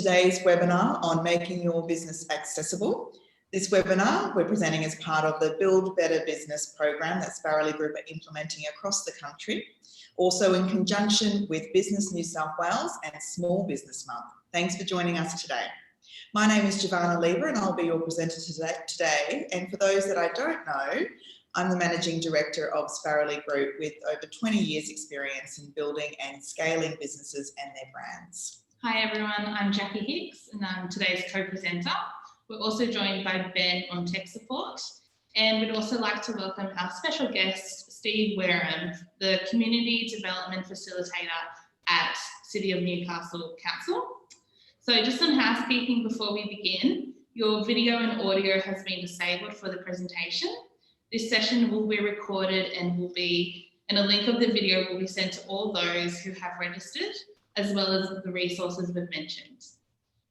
Today's webinar on making your business accessible. This webinar we're presenting as part of the Build Better Business program that Sparrowly Group are implementing across the country, also in conjunction with Business New South Wales and Small Business Month. Thanks for joining us today. My name is Giovanna Lever and I'll be your presenter today. And for those that I don't know, I'm the Managing Director of Sparrowly Group with over 20 years experience in building and scaling businesses and their brands. Hi everyone, I'm Jackie Hicks and I'm today's co-presenter. We're also joined by Ben on tech support, and we'd also like to welcome our special guest, Steve Wareham, the Community Development Facilitator at City of Newcastle Council. So just some housekeeping before we begin. Your video and audio has been disabled for the presentation. This session will be recorded and a link of the video will be sent to all those who have registered, as well as the resources we've mentioned.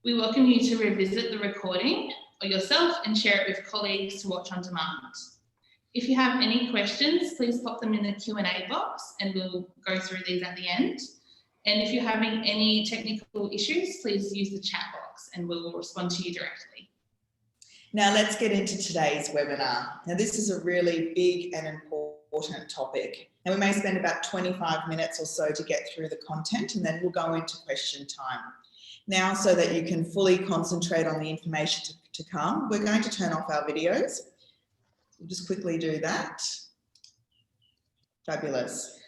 We welcome you to revisit the recording or yourself and share it with colleagues to watch on demand. If you have any questions, please pop them in the Q&A box and we'll go through these at the end. And if you're having any technical issues, please use the chat box and we will respond to you directly. Now let's get into today's webinar. Now this is a really big and important topic, and we may spend about 25 minutes or so to get through the content, and then we'll go into question time. Now, so that you can fully concentrate on the information to come, we're going to turn off our videos. We'll just quickly do that. Fabulous.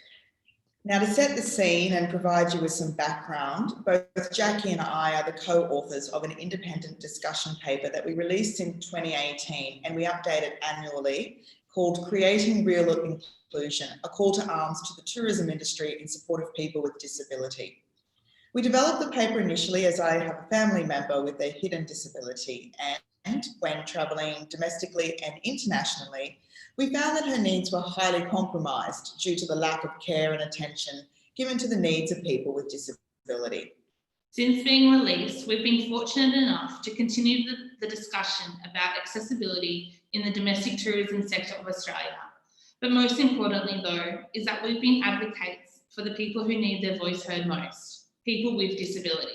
Now, to set the scene and provide you with some background, both Jackie and I are the co-authors of an independent discussion paper that we released in 2018 and we update it annually, called Creating Real Inclusion, a call to arms to the tourism industry in support of people with disability. We developed the paper initially as I have a family member with a hidden disability, and when travelling domestically and internationally, we found that her needs were highly compromised due to the lack of care and attention given to the needs of people with disability. Since being released, we've been fortunate enough to continue the discussion about accessibility in the domestic tourism sector of Australia. But most importantly though, is that we've been advocates for the people who need their voice heard most, people with disability.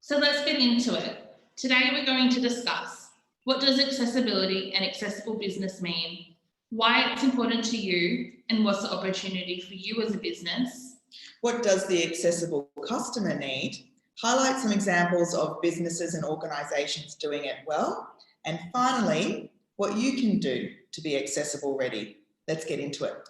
So let's get into it. Today we're going to discuss: what does accessibility and accessible business mean? Why it's important to you, and what's the opportunity for you as a business? What does the accessible customer need? Highlight some examples of businesses and organisations doing it well. And finally, what you can do to be accessible ready. Let's get into it.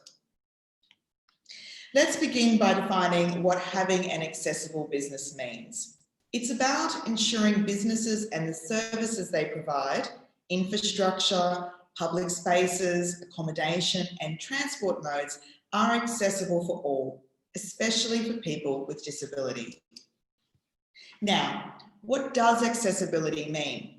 Let's begin by defining what having an accessible business means. It's about ensuring businesses and the services they provide, infrastructure, public spaces, accommodation and transport modes are accessible for all, especially for people with disability. Now, what does accessibility mean?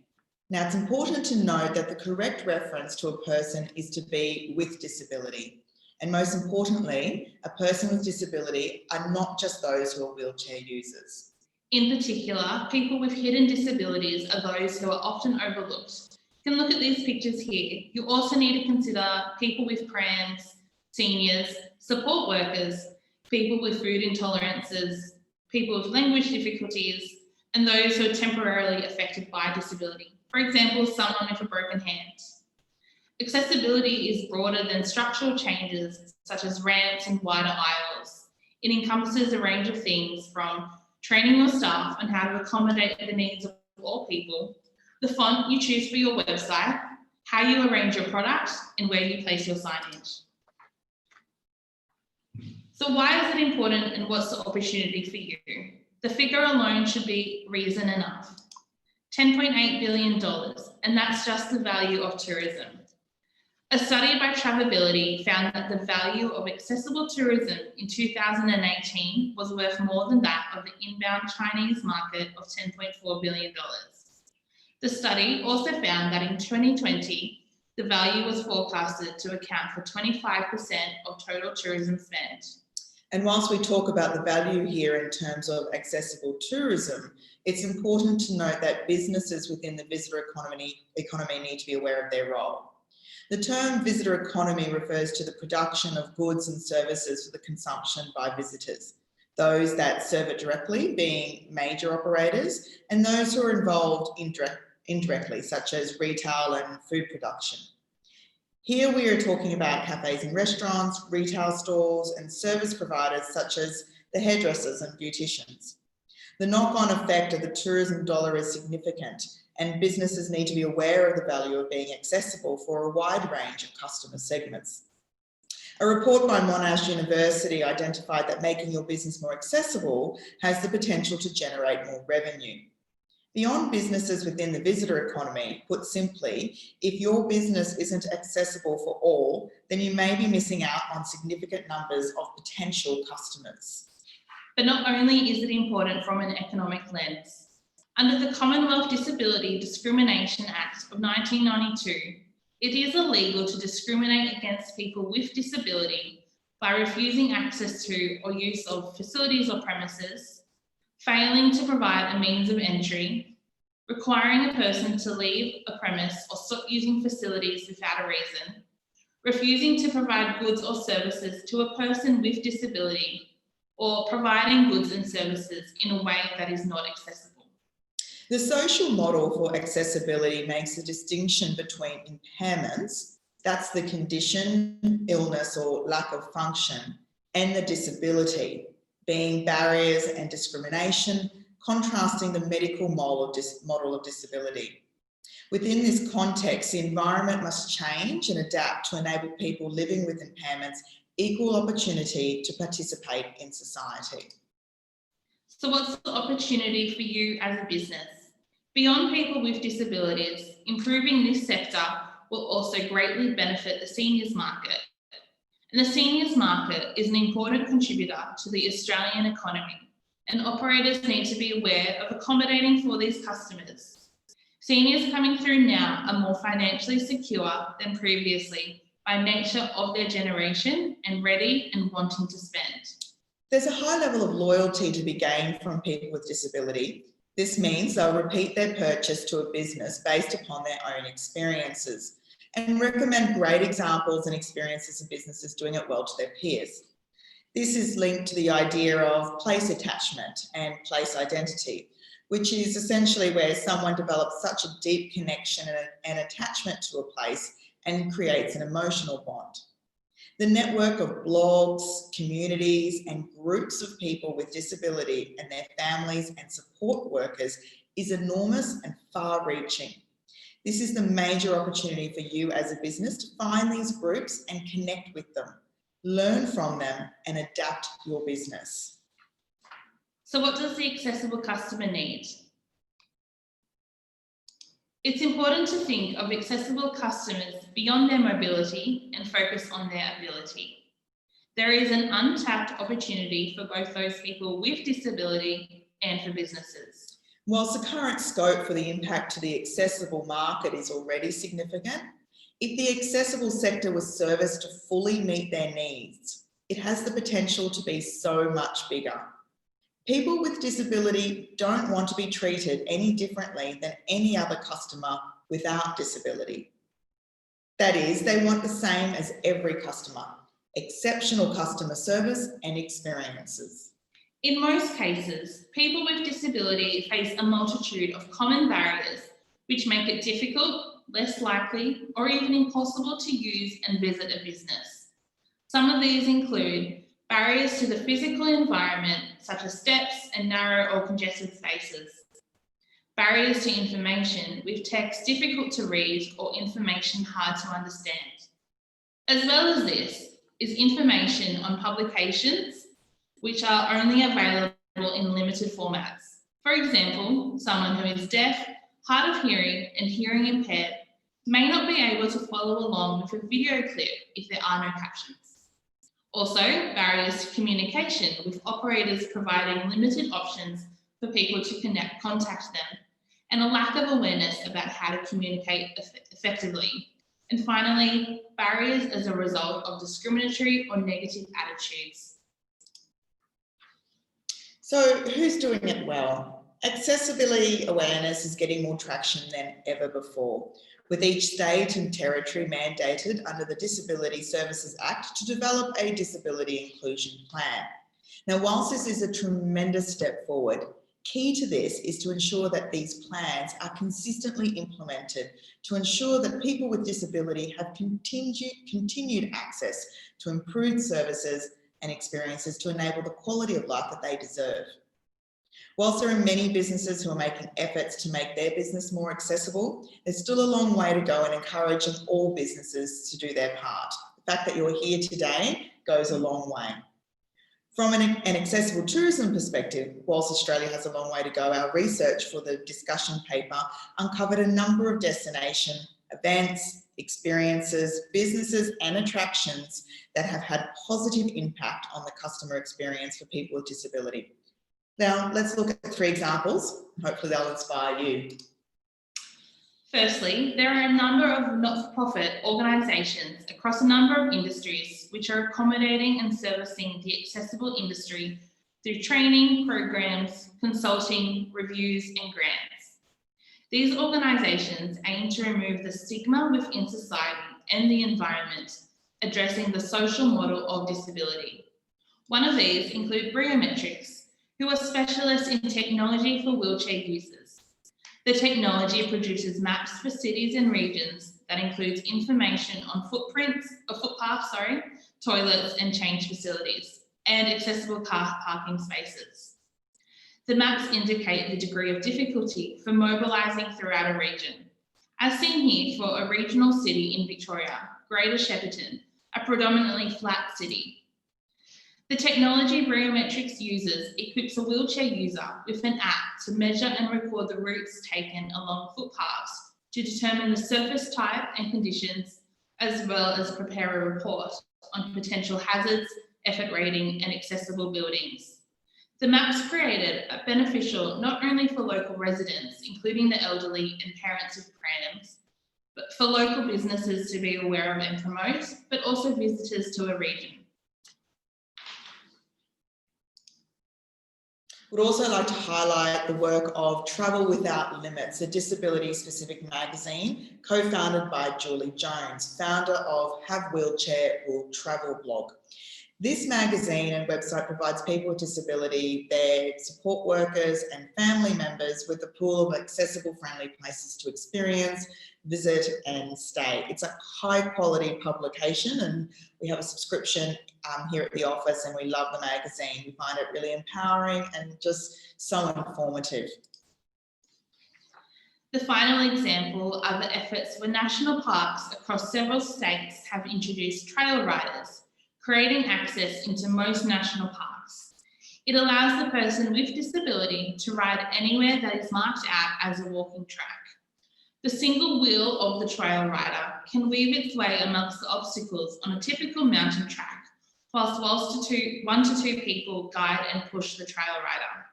Now, it's important to note that the correct reference to a person is to be with disability. And most importantly, a person with disability are not just those who are wheelchair users. In particular, people with hidden disabilities are those who are often overlooked. You can look at these pictures here. You also need to consider people with prams, seniors, support workers, people with food intolerances, people with language difficulties, and those who are temporarily affected by disability. For example, someone with a broken hand. Accessibility is broader than structural changes such as ramps and wider aisles. It encompasses a range of things from training your staff on how to accommodate the needs of all people, the font you choose for your website, how you arrange your product, and where you place your signage. So why is it important and what's the opportunity for you? The figure alone should be reason enough. $10.8 billion, and that's just the value of tourism. A study by Travelability found that the value of accessible tourism in 2018 was worth more than that of the inbound Chinese market of $10.4 billion. The study also found that in 2020, the value was forecasted to account for 25% of total tourism spend. And whilst we talk about the value here in terms of accessible tourism, it's important to note that businesses within the visitor economy need to be aware of their role. The term visitor economy refers to the production of goods and services for the consumption by visitors. those that serve it directly being major operators, and those who are involved indirectly, such as retail and food production. Here we are talking about cafes and restaurants, retail stores, and service providers such as the hairdressers and beauticians. The knock-on effect of the tourism dollar is significant, and businesses need to be aware of the value of being accessible for a wide range of customer segments. A report by Monash University identified that making your business more accessible has the potential to generate more revenue. Beyond businesses within the visitor economy, put simply, if your business isn't accessible for all, then you may be missing out on significant numbers of potential customers. But not only is it important from an economic lens. Under the Commonwealth Disability Discrimination Act of 1992, it is illegal to discriminate against people with disability by refusing access to or use of facilities or premises, failing to provide a means of entry, requiring a person to leave a premise or stop using facilities without a reason, refusing to provide goods or services to a person with disability, or providing goods and services in a way that is not accessible. The social model for accessibility makes a distinction between impairments, that's the condition, illness, or lack of function, and the disability, being barriers and discrimination, contrasting the medical model of disability. Within this context, the environment must change and adapt to enable people living with impairments equal opportunity to participate in society. So what's the opportunity for you as a business? Beyond people with disabilities, improving this sector will also greatly benefit the seniors market. And the seniors market is an important contributor to the Australian economy, and operators need to be aware of accommodating for these customers. Seniors coming through now are more financially secure than previously by nature of their generation and ready and wanting to spend. There's a high level of loyalty to be gained from people with disability. This means they'll repeat their purchase to a business based upon their own experiences and recommend great examples and experiences of businesses doing it well to their peers. This is linked to the idea of place attachment and place identity, which is essentially where someone develops such a deep connection and attachment to a place and creates an emotional bond. The network of blogs, communities, and groups of people with disability and their families and support workers is enormous and far-reaching. This is the major opportunity for you as a business to find these groups and connect with them, learn from them, and adapt your business. So what does the accessible customer need? It's important to think of accessible customers beyond their mobility and focus on their ability. There is an untapped opportunity for both those people with disability and for businesses. Whilst the current scope for the impact to the accessible market is already significant, if the accessible sector was serviced to fully meet their needs, it has the potential to be so much bigger. People with disability don't want to be treated any differently than any other customer without disability. That is, they want the same as every customer, exceptional customer service and experiences. In most cases, people with disability face a multitude of common barriers which make it difficult, less likely, or even impossible to use and visit a business. Some of these include barriers to the physical environment, such as steps and narrow or congested spaces. Barriers to information, with text difficult to read or information hard to understand. As well as this is information on publications, which are only available in limited formats. For example, someone who is deaf, hard of hearing, and hearing impaired may not be able to follow along with a video clip if there are no captions. Also, barriers to communication, with operators providing limited options for people to contact them, and a lack of awareness about how to communicate effectively. And finally, barriers as a result of discriminatory or negative attitudes. So who's doing it well? Accessibility awareness is getting more traction than ever before, with each state and territory mandated under the Disability Services Act to develop a disability inclusion plan. Now, whilst this is a tremendous step forward, key to this is to ensure that these plans are consistently implemented to ensure that people with disability have continued access to improved services and experiences to enable the quality of life that they deserve. Whilst there are many businesses who are making efforts to make their business more accessible, there's still a long way to go in encouraging all businesses to do their part. The fact that you're here today goes a long way. From an accessible tourism perspective, whilst Australia has a long way to go, our research for the discussion paper uncovered a number of destination events, experiences, businesses and attractions that have had positive impact on the customer experience for people with disability. Now, let's look at 3 examples. Hopefully they'll inspire you. Firstly, there are a number of not-for-profit organisations across a number of industries which are accommodating and servicing the accessible industry through training, programs, consulting, reviews and grants. These organisations aim to remove the stigma within society and the environment, addressing the social model of disability. One of these include Briometrics, who are specialists in technology for wheelchair users. The technology produces maps for cities and regions that includes information on footpaths, toilets and change facilities, and accessible car parking spaces. The maps indicate the degree of difficulty for mobilising throughout a region. As seen here for a regional city in Victoria, Greater Shepparton, a predominantly flat city. The technology Briometrics uses equips a wheelchair user with an app to measure and record the routes taken along footpaths to determine the surface type and conditions, as well as prepare a report on potential hazards, effort rating, and accessible buildings. The maps created are beneficial not only for local residents, including the elderly and parents with prams, but for local businesses to be aware of and promote, but also visitors to a region. We'd also like to highlight the work of Travel Without Limits, a disability-specific magazine co-founded by Julie Jones, founder of Have Wheelchair Will Travel blog. This magazine and website provides people with disability, their support workers and family members with a pool of accessible, friendly places to experience, visit and stay. It's a high quality publication and we have a subscription here at the office and we love the magazine. We find it really empowering and just so informative. The final example are the efforts where national parks across several states have introduced trail riders, creating access into most national parks. It allows the person with disability to ride anywhere that is marked out as a walking track. The single wheel of the trail rider can weave its way amongst the obstacles on a typical mountain track, whilst 1 to 2 people guide and push the trail rider.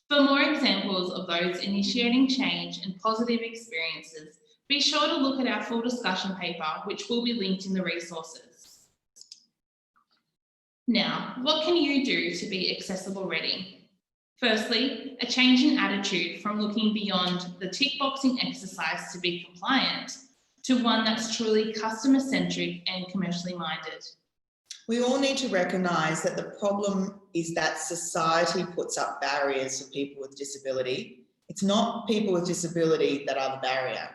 For more examples of those initiating change and positive experiences, be sure to look at our full discussion paper, which will be linked in the resources. Now, what can you do to be accessible ready? Firstly, a change in attitude from looking beyond the tick boxing exercise to be compliant to one that's truly customer centric and commercially minded. We all need to recognise that the problem is that society puts up barriers for people with disability. It's not people with disability that are the barrier.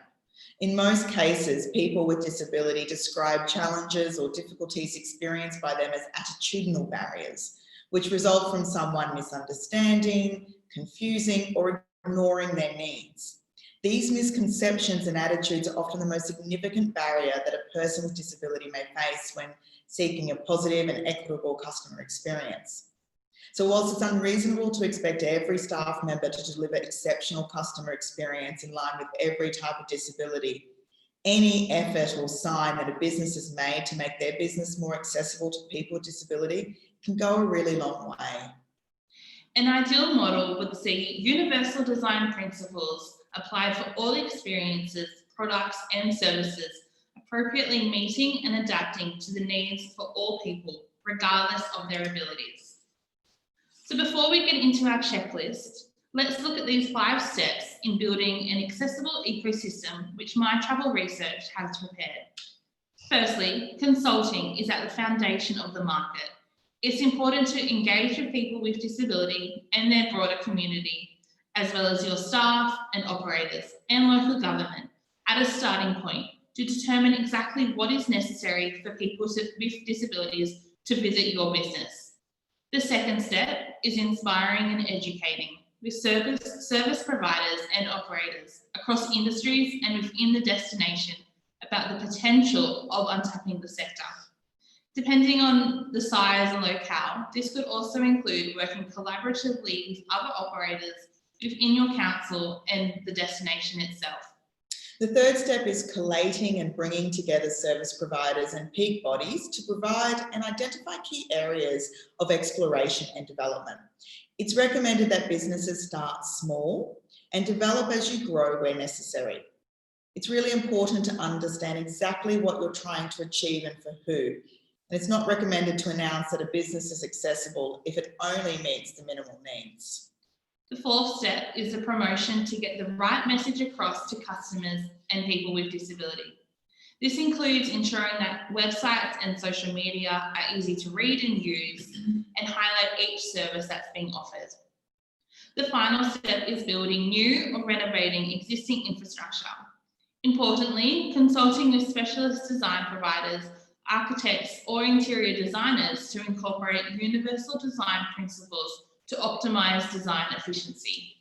In most cases, people with disability describe challenges or difficulties experienced by them as attitudinal barriers, which result from someone misunderstanding, confusing, or ignoring their needs. These misconceptions and attitudes are often the most significant barrier that a person with disability may face when seeking a positive and equitable customer experience. So whilst it's unreasonable to expect every staff member to deliver exceptional customer experience in line with every type of disability, any effort or sign that a business has made to make their business more accessible to people with disability can go a really long way. An ideal model would see universal design principles applied for all experiences, products and services, appropriately meeting and adapting to the needs for all people, regardless of their abilities. So before we get into our checklist, let's look at these 5 steps in building an accessible ecosystem which My Travel Research has prepared. Firstly, consulting is at the foundation of the market. It's important to engage with people with disability and their broader community, as well as your staff and operators and local government at a starting point to determine exactly what is necessary for people with disabilities to visit your business. The second step is inspiring and educating with service providers and operators across industries and within the destination about the potential of untapping the sector. Depending on the size and locale, this could also include working collaboratively with other operators within your council and the destination itself. The third step is collating and bringing together service providers and peak bodies to provide and identify key areas of exploration and development. It's recommended that businesses start small and develop as you grow where necessary. It's really important to understand exactly what you're trying to achieve and for who. And it's not recommended to announce that a business is accessible if it only meets the minimal needs. The fourth step is the promotion to get the right message across to customers and people with disability. This includes ensuring that websites and social media are easy to read and use and highlight each service that's being offered. The final step is building new or renovating existing infrastructure. Importantly, consulting with specialist design providers, architects, or interior designers to incorporate universal design principles to optimize design efficiency.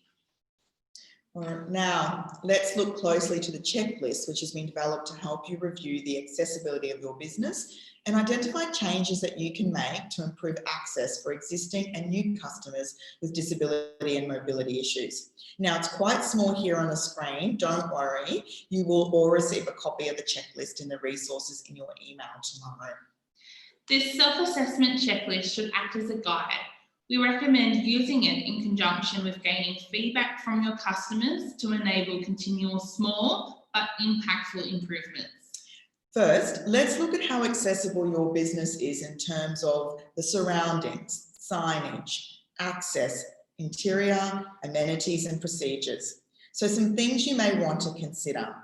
All right, now let's look closely to the checklist, which has been developed to help you review the accessibility of your business and identify changes that you can make to improve access for existing and new customers with disability and mobility issues. Now, it's quite small here on the screen. Don't worry, you will all receive a copy of the checklist in the resources in your email tomorrow. This self-assessment checklist should act as a guide. We recommend using it in conjunction with gaining feedback from your customers to enable continual small but impactful improvements. First, let's look at how accessible your business is in terms of the surroundings, signage, access, interior, amenities and procedures. So some things you may want to consider.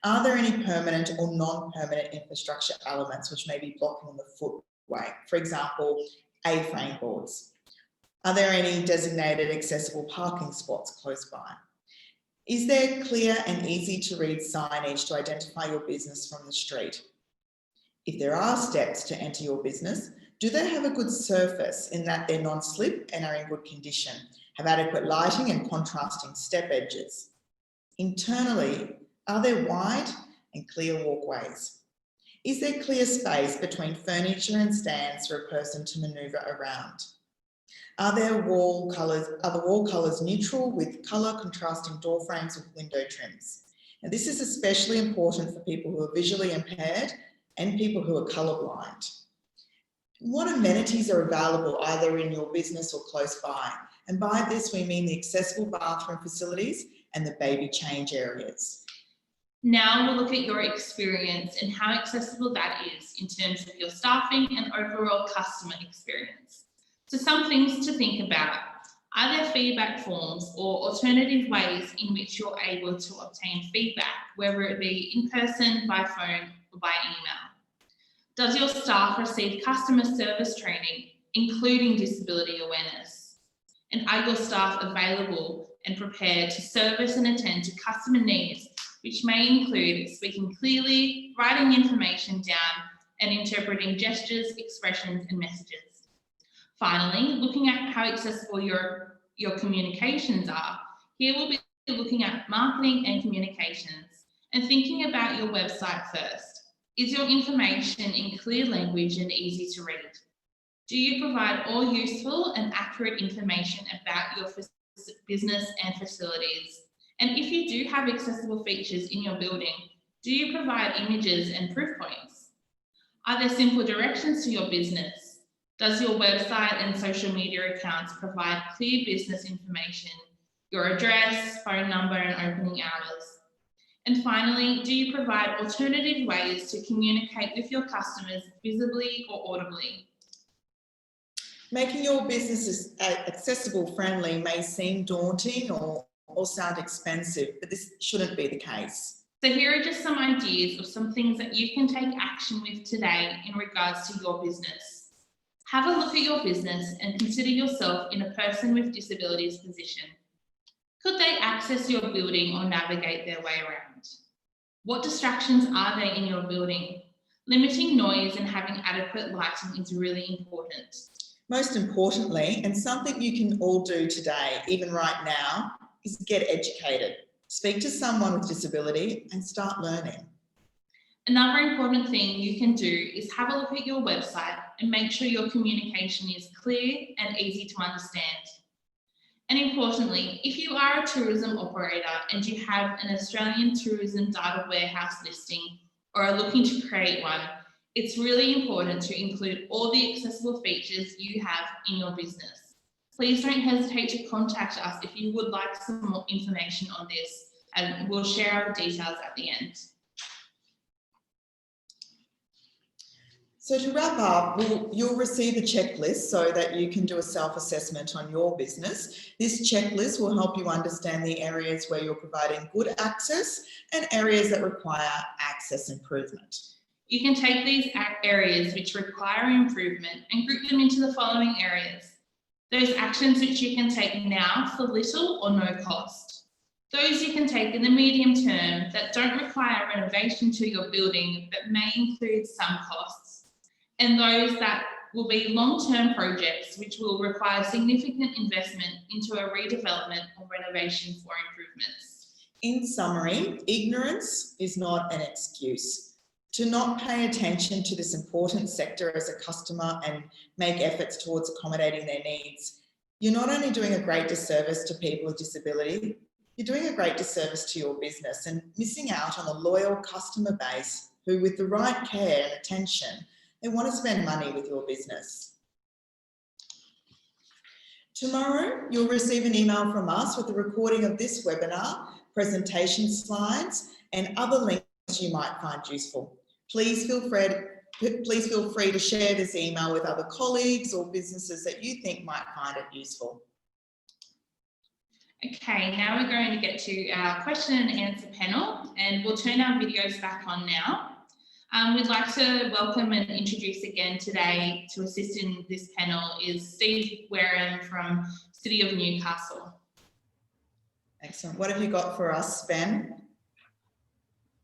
Are there any permanent or non-permanent infrastructure elements which may be blocking the footway? For example, A-frame boards. Are there any designated accessible parking spots close by? Is there clear and easy to read signage to identify your business from the street? If there are steps to enter your business, do they have a good surface in that they're non-slip and are in good condition, have adequate lighting and contrasting step edges? Internally, are there wide and clear walkways? Is there clear space between furniture and stands for a person to maneuver around? Are the wall colours neutral with colour contrasting door frames with window trims? Now, this is especially important for people who are visually impaired and people who are colourblind. What amenities are available either in your business or close by? And by this, we mean the accessible bathroom facilities and the baby change areas. Now we'll look at your experience and how accessible that is in terms of your staffing and overall customer experience. So some things to think about. Are there feedback forms or alternative ways in which you're able to obtain feedback, whether it be in person, by phone, or by email? Does your staff receive customer service training, including disability awareness? And are your staff available and prepared to service and attend to customer needs, which may include speaking clearly, writing information down, and interpreting gestures, expressions, and messages? Finally, looking at how accessible your communications are, here we'll be looking at marketing and communications and thinking about your website first. Is your information in clear language and easy to read? Do you provide all useful and accurate information about your business and facilities? And if you do have accessible features in your building, do you provide images and proof points? Are there simple directions to your business? Does your website and social media accounts provide clear business information, your address, phone number, and opening hours? And finally, do you provide alternative ways to communicate with your customers visibly or audibly? Making your business accessible friendly may seem daunting or sound expensive, but this shouldn't be the case. So here are just some ideas of some things that you can take action with today in regards to your business. Have a look at your business and consider yourself in a person with disabilities position. Could they access your building or navigate their way around? What distractions are there in your building? Limiting noise and having adequate lighting is really important. Most importantly, and something you can all do today, even right now, is get educated. Speak to someone with disability and start learning. Another important thing you can do is have a look at your website and make sure your communication is clear and easy to understand. And importantly, if you are a tourism operator and you have an Australian Tourism Data Warehouse listing or are looking to create one, it's really important to include all the accessible features you have in your business. Please don't hesitate to contact us if you would like some more information on this, and we'll share our details at the end. So to wrap up, you'll receive a checklist so that you can do a self-assessment on your business. This checklist will help you understand the areas where you're providing good access and areas that require access improvement. You can take these areas which require improvement and group them into the following areas. Those actions which you can take now for little or no cost. Those you can take in the medium term that don't require renovation to your building but may include some costs. And those that will be long-term projects which will require significant investment into a redevelopment or renovation for improvements. In summary, ignorance is not an excuse. To not pay attention to this important sector as a customer and make efforts towards accommodating their needs, you're not only doing a great disservice to people with disability, you're doing a great disservice to your business and missing out on a loyal customer base who, with the right care and attention, they want to spend money with your business. Tomorrow, you'll receive an email from us with a recording of this webinar, presentation slides, and other links you might find useful. Please feel free to share this email with other colleagues or businesses that you think might find it useful. Okay, now we're going to get to our question and answer panel, and we'll turn our videos back on now. We'd like to welcome and introduce again today to assist in this panel is Steve Wareham from City of Newcastle. Excellent. What have you got for us, Ben?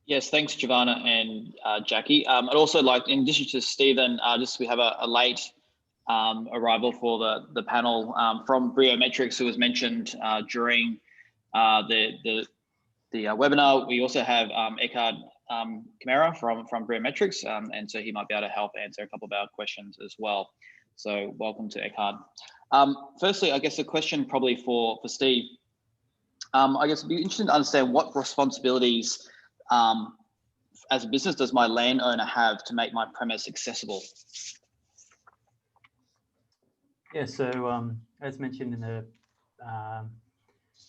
Yes, thanks, Giovanna and Jackie. I'd also like, in addition to Stephen, we have a late arrival for the panel from Briometrics, who was mentioned during the webinar. We also have Eckhard Camara from Briometrics, and so he might be able to help answer a couple of our questions as well. So welcome to Eckhard. Firstly, I guess a question probably for Steve. I guess it'd be interesting to understand what responsibilities as a business does my landowner have to make my premise accessible? Yeah, so as mentioned in the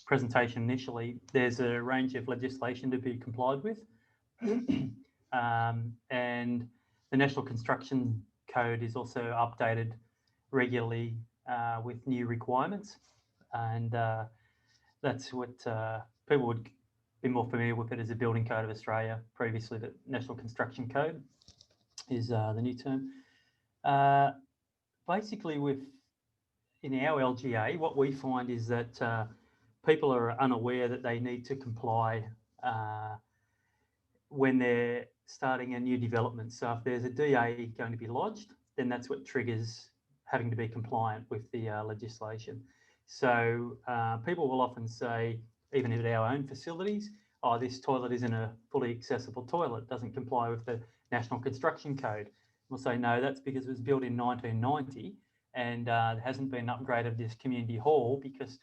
presentation initially, there's a range of legislation to be complied with. And the National Construction Code is also updated regularly with new requirements. And that's what people would be more familiar with it as the Building Code of Australia. Previously, the National Construction Code is the new term. Basically, in our LGA, what we find is that people are unaware that they need to comply when they're starting a new development. So if there's a DA going to be lodged, then that's what triggers having to be compliant with the legislation. So people will often say, even at our own facilities, oh, this toilet isn't a fully accessible toilet, doesn't comply with the National Construction Code. We'll say, no, that's because it was built in 1990 and it hasn't been upgraded this community hall because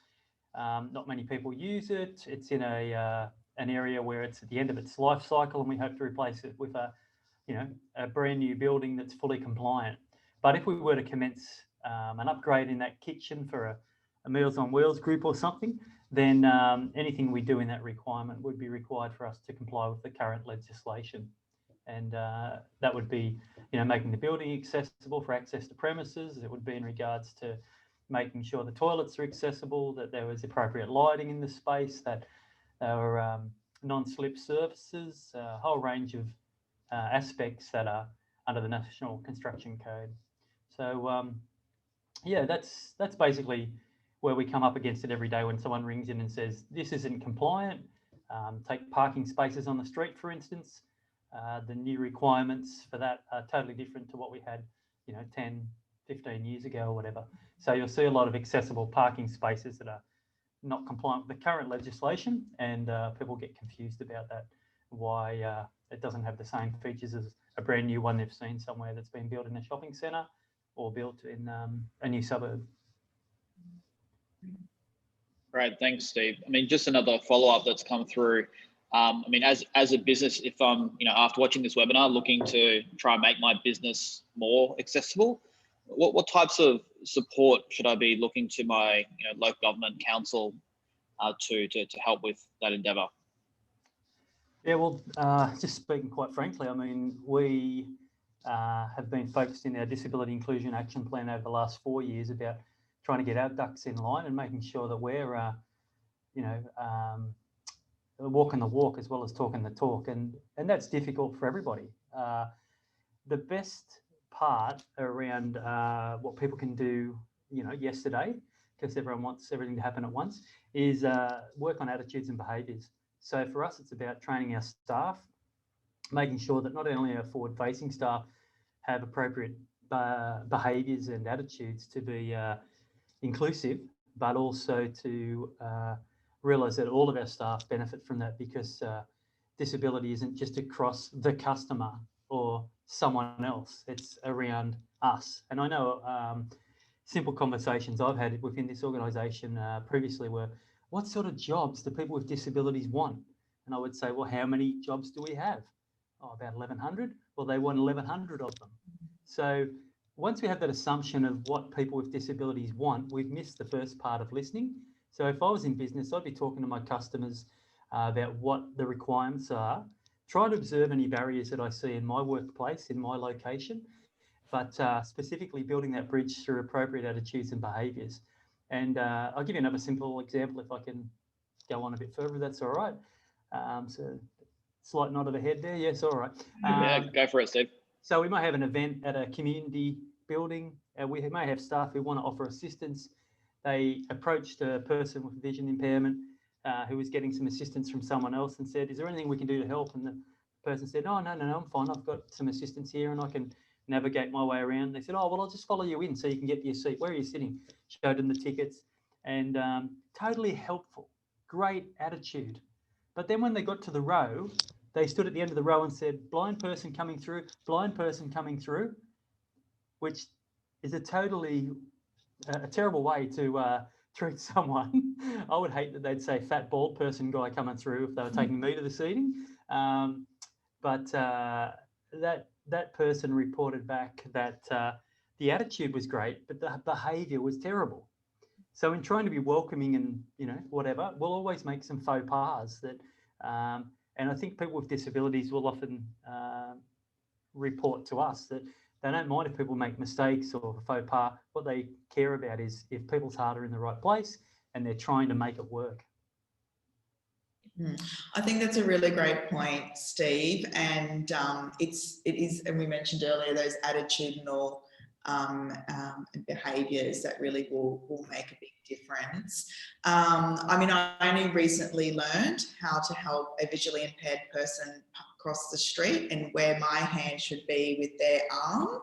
not many people use it. It's in an area where it's at the end of its life cycle, and we hope to replace it with a brand new building that's fully compliant. But if we were to commence an upgrade in that kitchen for a Meals on Wheels group or something, then anything we do in that requirement would be required for us to comply with the current legislation. And that would be, making the building accessible for access to premises. It would be in regards to making sure the toilets are accessible, that there was appropriate lighting in the space, that there were non-slip surfaces, a whole range of aspects that are under the National Construction Code. So yeah, that's basically where we come up against it every day when someone rings in and says this isn't compliant. Take parking spaces on the street, for instance. The new requirements for that are totally different to what we had, 10, 15 years ago or whatever. So you'll see a lot of accessible parking spaces that are not compliant with the current legislation, and people get confused about that, why it doesn't have the same features as a brand new one they've seen somewhere that's been built in a shopping centre or built in a new suburb. Great, thanks, Steve. I mean, just another follow-up that's come through. I mean, as a business, if I'm, after watching this webinar, looking to try and make my business more accessible, what types of support should I be looking to my local government council to help with that endeavour? Yeah, well, just speaking quite frankly, I mean, we have been focused in our Disability Inclusion Action Plan over the last 4 years about trying to get our ducks in line and making sure that we're, walking the walk as well as talking the talk, and that's difficult for everybody. The best part around what people can do, yesterday, because everyone wants everything to happen at once, is work on attitudes and behaviours. So for us, it's about training our staff, making sure that not only our forward-facing staff have appropriate behaviours and attitudes to be inclusive, but also to realise that all of our staff benefit from that, because disability isn't just across the customer or someone else, it's around us. And I know simple conversations I've had within this organisation previously were, what sort of jobs do people with disabilities want? And I would say, well, how many jobs do we have? Oh, about 1,100. Well, they want 1,100 of them. So once we have that assumption of what people with disabilities want, we've missed the first part of listening. So if I was in business, I'd be talking to my customers about what the requirements are, try to observe any barriers that I see in my workplace, in my location, but specifically building that bridge through appropriate attitudes and behaviours. And I'll give you another simple example if I can go on a bit further, if that's all right. So slight nod of the head there. Yes, all right. Yeah, go for it, Steve. So we might have an event at a community building. We may have staff who want to offer assistance. They approached a person with vision impairment who was getting some assistance from someone else and said, is there anything we can do to help? And the person said, oh, no, I'm fine. I've got some assistance here and I can navigate my way around. They said, oh, well, I'll just follow you in so you can get to your seat. Where are you sitting? Showed them the tickets, and totally helpful, great attitude. But then when they got to the row, they stood at the end of the row and said, blind person coming through, which is a terrible way to treat someone. I would hate that they'd say fat, bald person guy coming through if they were taking me to the seating. But that person reported back that the attitude was great, but the behaviour was terrible. So in trying to be welcoming and, whatever, we'll always make some faux pas that, and I think people with disabilities will often report to us that they don't mind if people make mistakes or faux pas. What they care about is if people's heart are in the right place and they're trying to make it work. I think that's a really great point, Steve. And it is, and we mentioned earlier, those attitudinal behaviours that really will make a big difference. I mean, I only recently learned how to help a visually impaired person cross the street and where my hand should be with their arm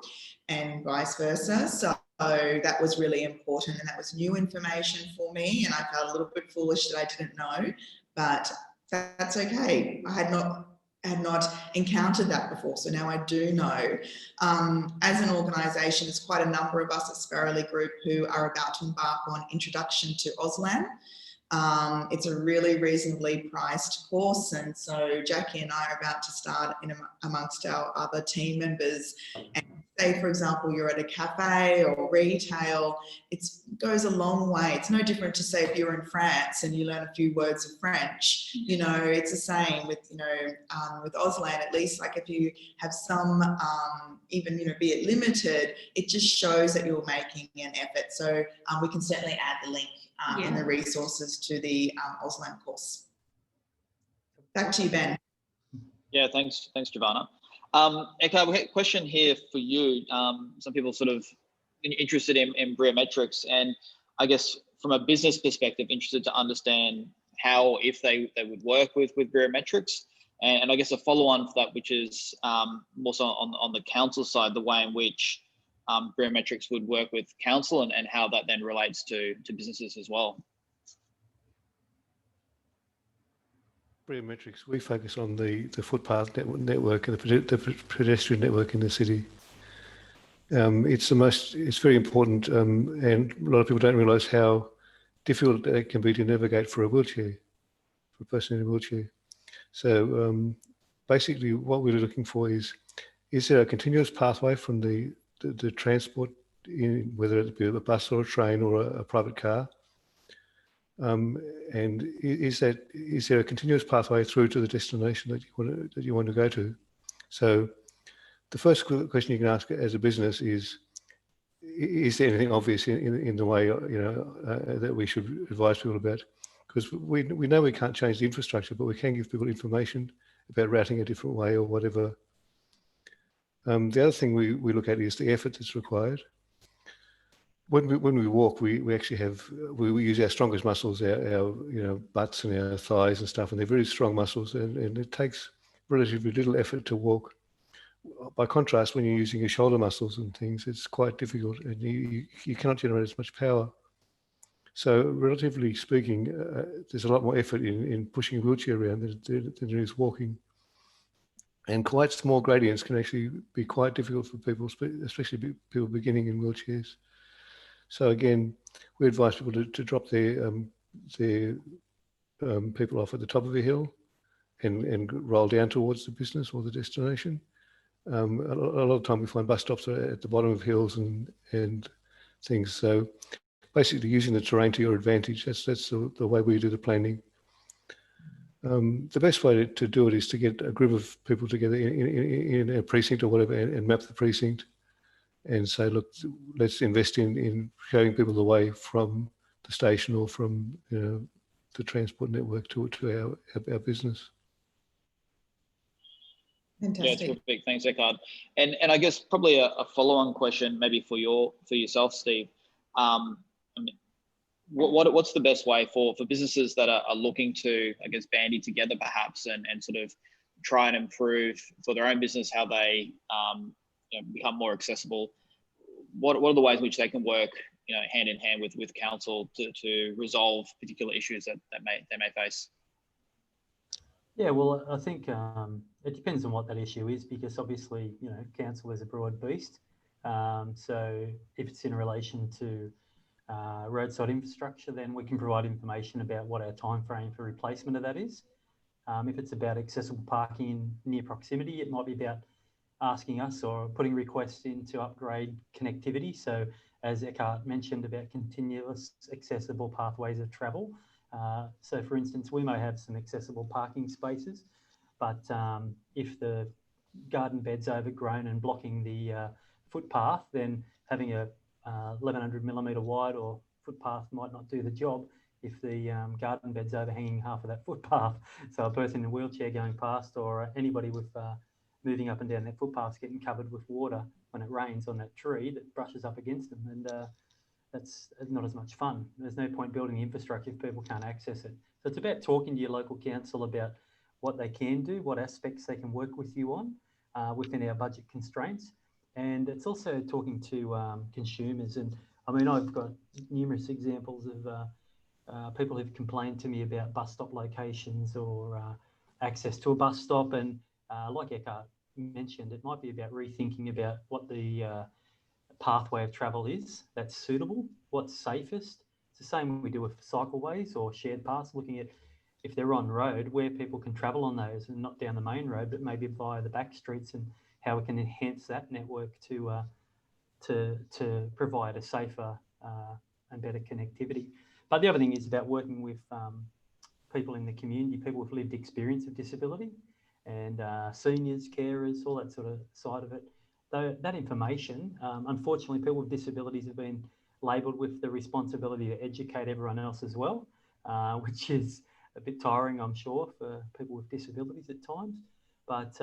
and vice versa. So that was really important, and that was new information for me, and I felt a little bit foolish that I didn't know, but that's okay. I had not encountered that before, so now I do know. As an organisation, there's quite a number of us at Sparrowly Group who are about to embark on Introduction to Auslan. It's a really reasonably priced course, and so Jackie and I are about to start amongst our other team members. And say, for example, you're at a cafe or retail, it goes a long way. It's no different to say if you're in France and you learn a few words of French. It's the same with with Auslan. At least, like if you have some even be it limited, it just shows that you're making an effort. So we can certainly add the link in the resources to the Auslan course. Back to you, Ben. Yeah, thanks, Giovanna. Eka, we have a question here for you. Some people sort of interested in Briometrics, and I guess from a business perspective, interested to understand how, if they would work with Briometrics, and I guess a follow-on for that, which is more so on the council side, the way in which Briometrics would work with council, and how that then relates to businesses as well. Briometrics, we focus on the footpath network and the pedestrian network in the city. It's very important, and a lot of people don't realise how difficult it can be to navigate for a person in a wheelchair. So basically what we're looking for is there a continuous pathway from the transport, whether it be a bus or a train or a private car, and is there a continuous pathway through to the destination that you want to go to? So the first question you can ask as a business is there anything obvious in the way that we should advise people about? Because we know we can't change the infrastructure, but we can give people information about routing a different way or whatever. The other thing we look at is the effort that's required. When we walk, we actually we use our strongest muscles, our butts and our thighs and stuff, and they're very strong muscles, and it takes relatively little effort to walk. By contrast, when you're using your shoulder muscles and things, it's quite difficult, and you cannot generate as much power. So, relatively speaking, there's a lot more effort in pushing a wheelchair around than there is walking. And quite small gradients can actually be quite difficult for people, especially people beginning in wheelchairs. So again, we advise people to drop their people off at the top of a hill and roll down towards the business or the destination. A lot of the time we find bus stops are at the bottom of hills and things. So basically using the terrain to your advantage, that's the way we do the planning. The best way to do it is to get a group of people together in a precinct or whatever and map the precinct and say, look, let's invest in showing people the way from the station or from the transport network to our business. Fantastic. Yeah, it's terrific. Thanks, Eckhard. And I guess probably a follow-on question maybe for yourself, Steve. What's the best way for businesses that are looking to, I guess, bandy together perhaps and sort of try and improve for their own business how they become more accessible? What are the ways in which they can work hand in hand with council to resolve particular issues that they may face? Yeah, well, I think it depends on what that issue is, because obviously, council is a broad beast. So if it's in relation to roadside infrastructure, then we can provide information about what our time frame for replacement of that is. If it's about accessible parking in near proximity, it might be about asking us or putting requests in to upgrade connectivity. So as Eckhart mentioned about continuous accessible pathways of travel. So for instance, we may have some accessible parking spaces, but if the garden bed's overgrown and blocking the footpath, then having a 1100 millimetre wide or footpath might not do the job if the garden bed's overhanging half of that footpath. So a person in a wheelchair going past or anybody with moving up and down that footpath's getting covered with water when it rains on that tree that brushes up against them, and that's not as much fun. There's no point building infrastructure if people can't access it. So it's about talking to your local council about what they can do, what aspects they can work with you on within our budget constraints. And it's also talking to consumers. And I mean, I've got numerous examples of people who've complained to me about bus stop locations or access to a bus stop. And like Eckhart mentioned, it might be about rethinking about what the pathway of travel is that's suitable, what's safest. It's the same we do with cycleways or shared paths, looking at if they're on road, where people can travel on those and not down the main road, but maybe via the back streets, and how we can enhance that network to provide a safer and better connectivity. But the other thing is about working with people in the community, people with lived experience of disability, and seniors, carers, all that sort of side of it. Though that information, unfortunately, people with disabilities have been labelled with the responsibility to educate everyone else as well, which is a bit tiring, I'm sure, for people with disabilities at times. But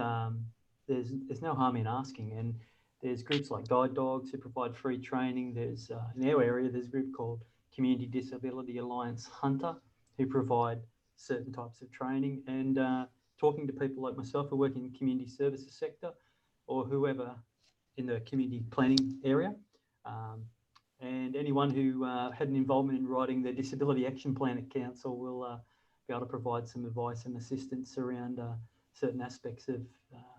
there's no harm in asking, and There's groups like Guide Dogs who provide free training. There's in our area, there's a group called Community Disability Alliance Hunter who provide certain types of training. And talking to people like myself who work in the community services sector or whoever in the community planning area, and anyone who had an involvement in writing the Disability Action Plan at Council will be able to provide some advice and assistance around certain aspects of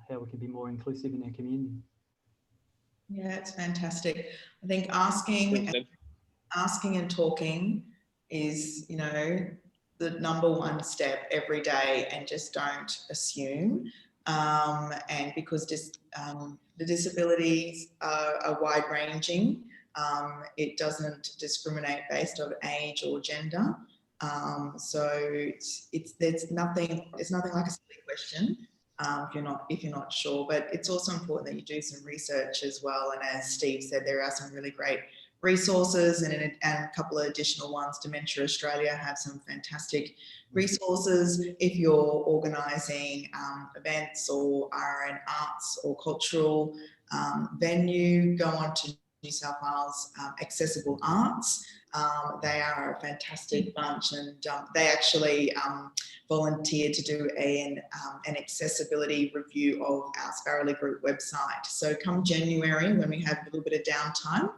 how we can be more inclusive in our community. Yeah, it's fantastic. I think asking and talking is, you know, the number one step every day, and just don't assume. And because the disabilities are wide ranging, it doesn't discriminate based on age or gender. So there's nothing like a silly question if you're not sure. But it's also important that you do some research as well. And as Steve said, there are some really great resources, and a couple of additional ones. Dementia Australia have some fantastic resources. If you're organising events or are an arts or cultural venue, go on to New South Wales Accessible Arts. They are a fantastic bunch, and they actually volunteered to do an accessibility review of our Sparrowly Group website. So come January, when we have a little bit of downtime,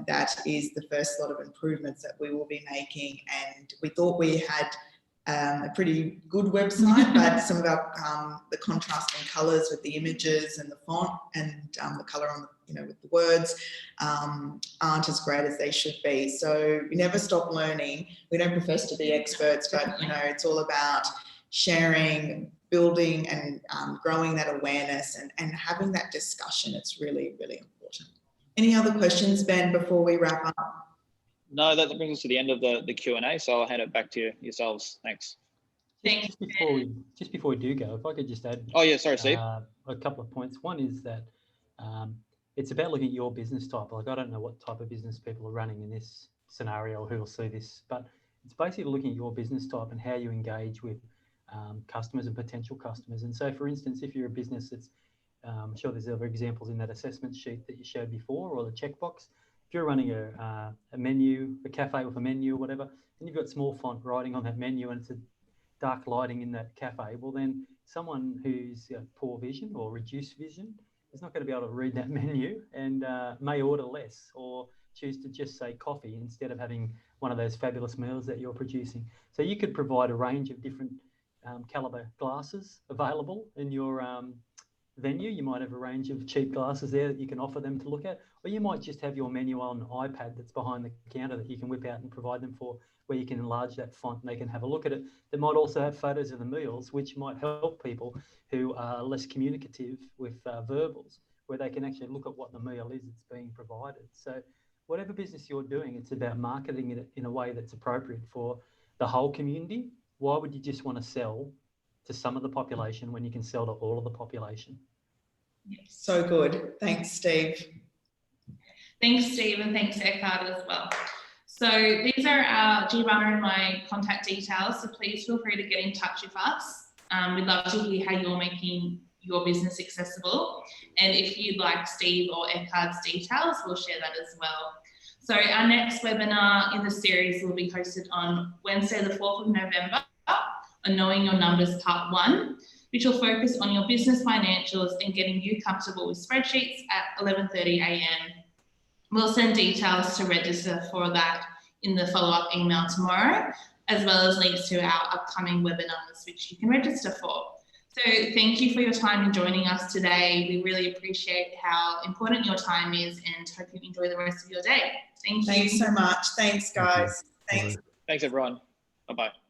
that is the first lot of improvements that we will be making. And we thought we had a pretty good website, but some of our the contrast in colours with the images and the font and the colour on with the words aren't as great as they should be. So we never stop learning. We don't profess to be experts, but it's all about sharing, building, and growing that awareness and having that discussion. It's really, really important. Any other questions, Ben, before we wrap up? No, that brings us to the end of the Q&A, so I'll hand it back to yourselves. Thanks. Thanks. Just before we do go, if I could just add. Oh yeah, sorry, Steve. A couple of points. One is that it's about looking at your business type. Like, I don't know what type of business people are running in this scenario or who will see this, but it's basically looking at your business type and how you engage with customers and potential customers. And so, for instance, if you're a business that's, I'm sure there's other examples in that assessment sheet that you showed before, or the checkbox. If you're running a menu, a cafe with a menu or whatever, and you've got small font writing on that menu and it's a dark lighting in that cafe, well then someone who's poor vision or reduced vision is not going to be able to read that menu and may order less or choose to just say coffee instead of having one of those fabulous meals that you're producing. So you could provide a range of different caliber glasses available in your venue. You might have a range of cheap glasses there that you can offer them to look at, or you might just have your menu on an iPad that's behind the counter that you can whip out and provide them for, where you can enlarge that font and they can have a look at it. They might also have photos of the meals, which might help people who are less communicative with verbals, where they can actually look at what the meal is that's being provided. So whatever business you're doing, it's about marketing it in a way that's appropriate for the whole community. Why would you just want to sell to some of the population when you can sell to all of the population? So good. Thanks, Steve. Thanks, Steve, and thanks, Eckhard, as well. So these are our Giovanna and my contact details, so please feel free to get in touch with us. We'd love to hear how you're making your business accessible. And if you'd like Steve or Eckhard's details, we'll share that as well. So our next webinar in the series will be hosted on Wednesday, the 4th of November, on Knowing Your Numbers Part 1, which will focus on your business financials and getting you comfortable with spreadsheets at 11:30 a.m. We'll send details to register for that in the follow-up email tomorrow, as well as links to our upcoming webinars, which you can register for. So thank you for your time in joining us today. We really appreciate how important your time is and hope you enjoy the rest of your day. Thank you. Thanks so much. Thanks, guys. Thanks. Thanks, everyone. Bye-bye.